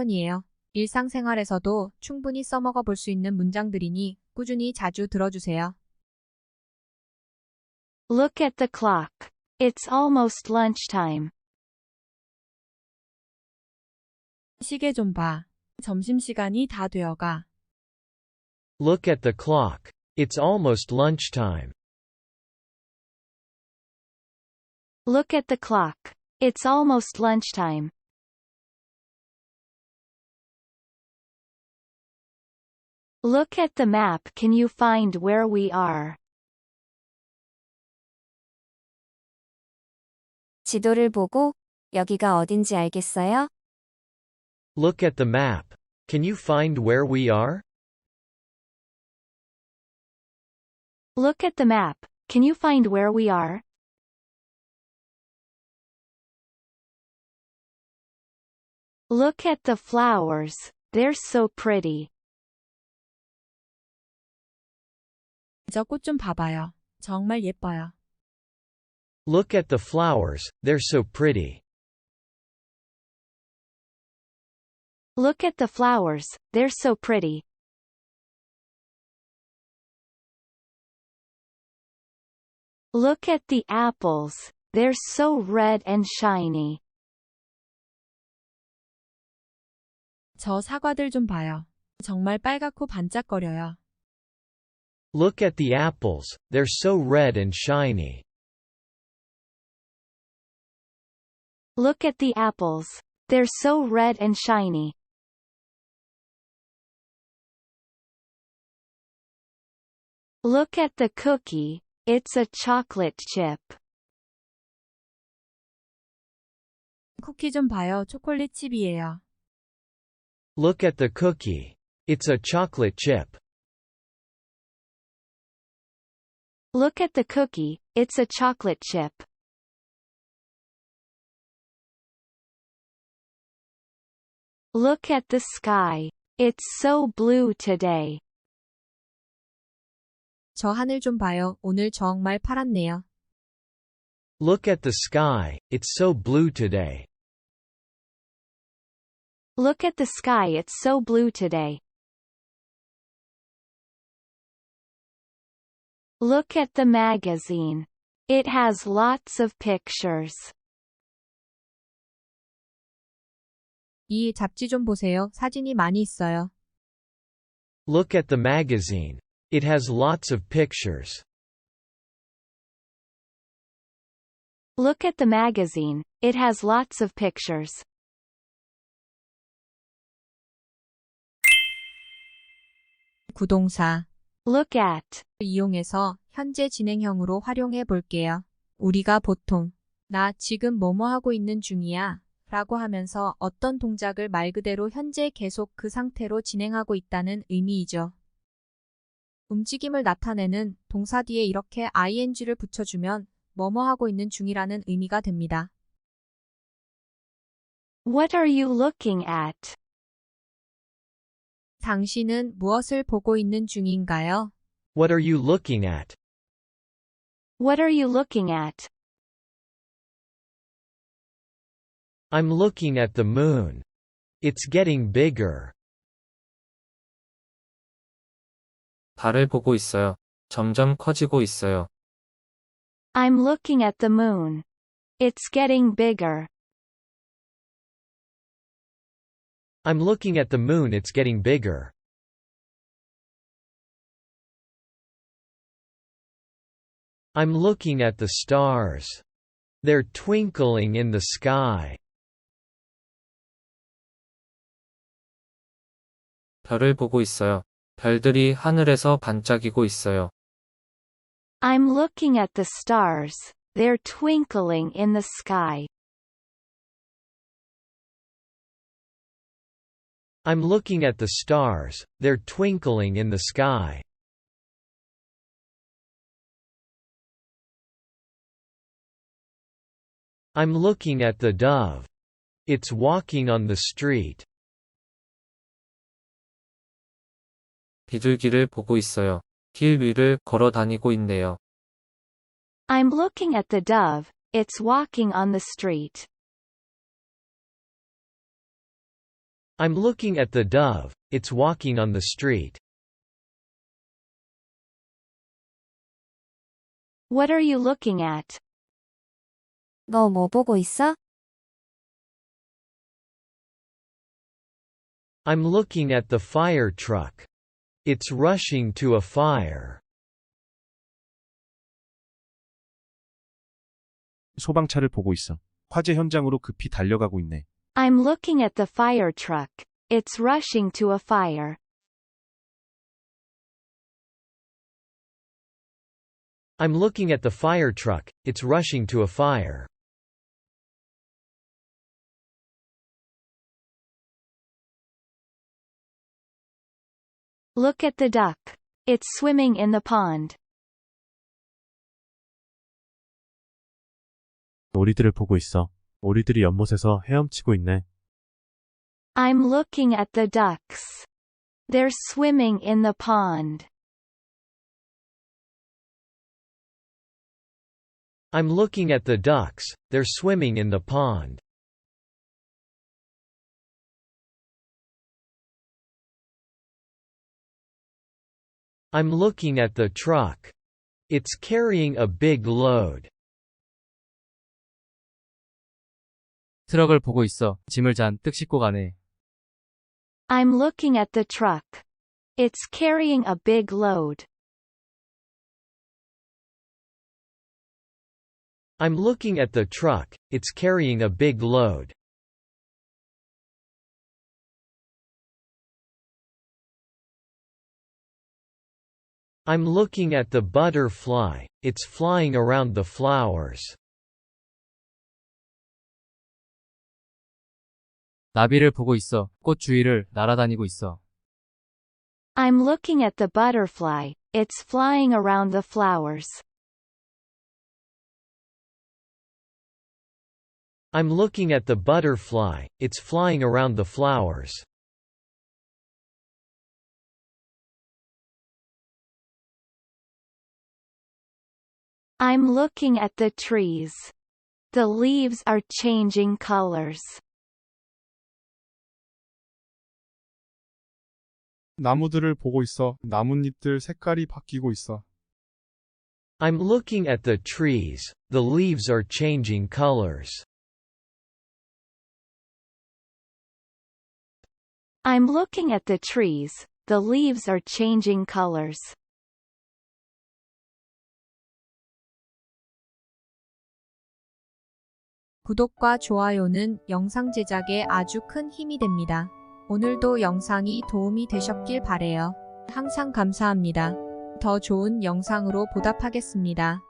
이에요. 일상생활에서도 충분히 써먹어 볼 수 있는 문장들이니 꾸준히 자주 들어주세요. Look at the clock. It's almost lunchtime. 시계 좀 봐. 점심시간이 다 되어가. Look at the clock. It's almost lunchtime. Look at the clock. It's almost lunchtime. Look at the map. Can you find where we are? 지도를 보고 여기가 어딘지 알겠어요? Look at the map. Can you find where we are? Look at the map. Can you find where we are? Look at the flowers. They're so pretty. 저 꽃 좀 봐봐요. 정말 예뻐요. Look at the flowers, they're so pretty. Look at the flowers. They're so pretty. Look at the apples. They're so red and shiny. 저 사과들 좀 봐요. 정말 빨갛고 반짝거려요. Look at the apples, they're so red and shiny. Look at the apples. They're so red and shiny. Look at the cookie. It's a chocolate chip. 쿠키 좀 봐요. 초콜릿 칩이에요. Look at the cookie. It's a chocolate chip. Look at the cookie. It's a chocolate chip. Look at the sky. It's so blue today. 저 하늘 좀 봐요. 오늘 정말 파랗네요. Look at the sky, it's so blue today. Look at the sky. It's so blue today. Look at the magazine. It has lots of pictures. 이 잡지 좀 보세요. 사진이 많이 있어요. Look at the magazine. It has lots of pictures. Look at the magazine. It has lots of pictures. 구동사 Look at. 이용해서 현재 진행형으로 활용해 볼게요. 우리가 보통 나 지금 뭐뭐 하고 있는 중이야 라고 하면서 어떤 동작을 말 그대로 현재 계속 그 상태로 진행하고 있다는 의미이죠. 움직임을 나타내는 동사 뒤에 이렇게 ing를 붙여주면 뭐뭐 하고 있는 중이라는 의미가 됩니다. What are you looking at? 당신은 무엇을 보고 있는 중인가요? What are you looking at? What are you looking at? I'm looking at the moon. It's getting bigger. 달을 보고 있어요. 점점 커지고 있어요. I'm looking at the moon. It's getting bigger. I'm looking at the moon, it's getting bigger. I'm looking at the stars. They're twinkling in the sky. 별을 보고 있어요. 별들이 하늘에서 반짝이고 있어요. I'm looking at the stars. They're twinkling in the sky. I'm looking at the stars, they're twinkling in the sky. I'm looking at the dove. It's walking on the street. 비둘기를 보고 있어요. 길 위를 걸어 다니고 있네요. I'm looking at the dove. It's walking on the street. I'm looking at the dove. It's walking on the street. What are you looking at? 너 뭐 보고 있어? I'm looking at the fire truck. It's rushing to a fire. 소방차를 보고 있어. 화재 현장으로 급히 달려가고 있네. I'm looking at the fire truck. It's rushing to a fire. I'm looking at the fire truck. It's rushing to a fire. Look at the duck. It's swimming in the pond. 오리들을 보고 있어. 오리들이 연못에서 헤엄치고 있네. I'm looking at the ducks. They're swimming in the pond. I'm looking at the ducks. They're swimming in the pond. I'm looking at the truck. It's carrying a big load. 트럭을 보고 있어. 짐을 잔뜩 싣고 가네. I'm looking at the truck. It's carrying a big load. I'm looking at the truck. It's carrying a big load. I'm looking at the butterfly. It's flying around the flowers. 나비를 보고 있어. 꽃 주위를 날아다니고 있어. I'm looking at the butterfly. It's flying around the flowers. I'm looking at the butterfly. It's flying around the flowers. I'm looking at the trees. The leaves are changing colors. 나무들을 보고 있어. 나뭇잎들 색깔이 바뀌고 있어. I'm looking at the trees. The leaves are changing colors. I'm looking at the trees. The leaves are changing colors. 구독과 좋아요는 영상 제작에 아주 큰 힘이 됩니다. 오늘도 영상이 도움이 되셨길 바래요. 항상 감사합니다. 더 좋은 영상으로 보답하겠습니다.